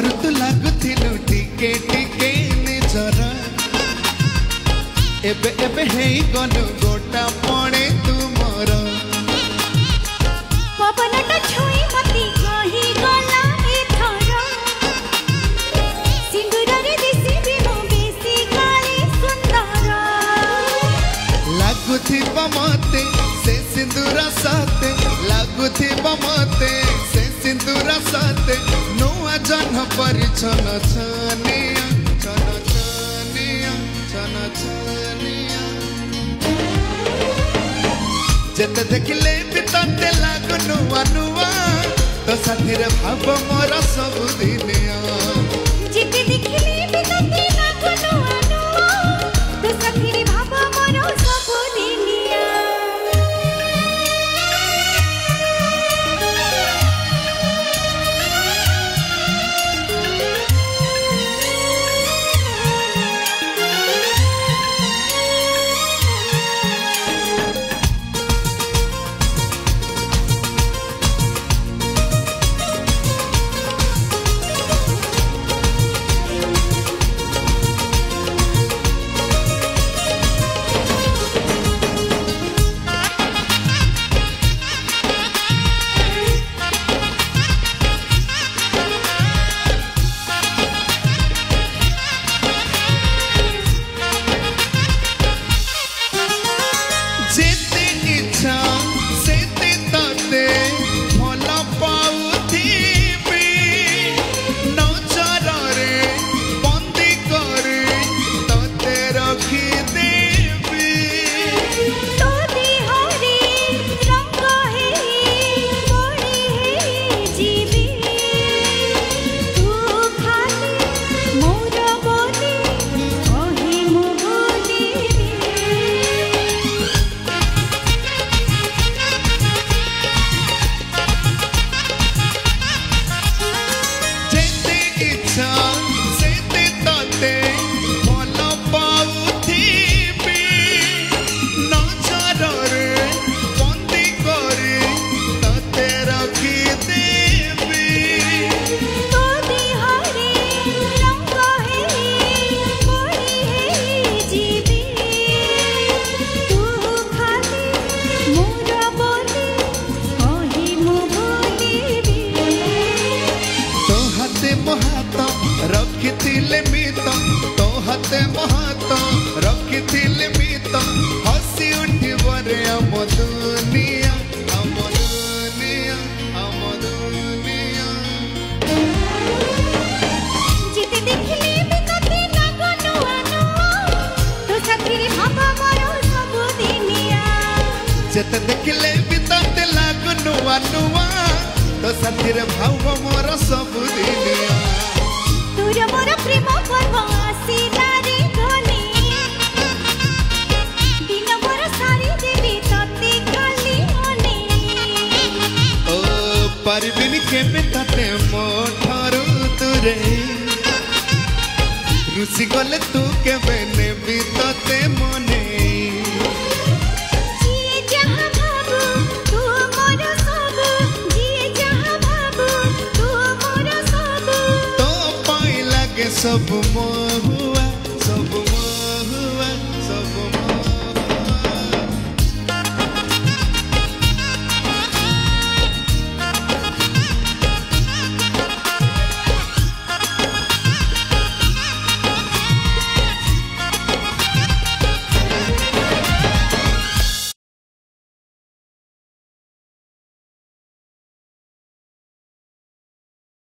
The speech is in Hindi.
घर तो लगुथिलु टिके टिके निजर एबे एबे हेई गनु गोटा पड़े तुमर पवनटा छुई मती कही गला एथर सिंदूर रे दिसी बिनु बेसी काली सुंदर लगुथिबा मते से सिंदूर साथे लगुथिबा मते से सिंदूर साथे नुआ जन्ह परिछन छनिया छन छनिया छन छनिया जेते देखले भी तते लागु नुआ नुआ तो साथी रे भाव मोर सब दिनिया जेते देखले भी तते लागु नुआ नुआ तो साथी रे भाव मोर सब दिनिया रखिथिले मित तो हाथे महत रखिथिले मित हसी उठिब रे हम दुनिया हम दुनिया हम दुनिया जेते देखले भी तते लागु नुआ नुआ तो साथी रे भाव मोर सब दिनिया जेते देखले भी तते लागु नुआ नुआ तो साथी रे भाव मोर सब दिनिया तोर मोर प्रेम पर्व आसिला रे धनी दिन मोर सारी देवी तते खाली मने ओ परबिन केबे तते मोठरू तुरे रुसी गले तू केबे नेबी तते मने जिए जहां भाबू तू मोर सब जिए जहां भाबू तू मोर सब तो पाई लागे सब मोह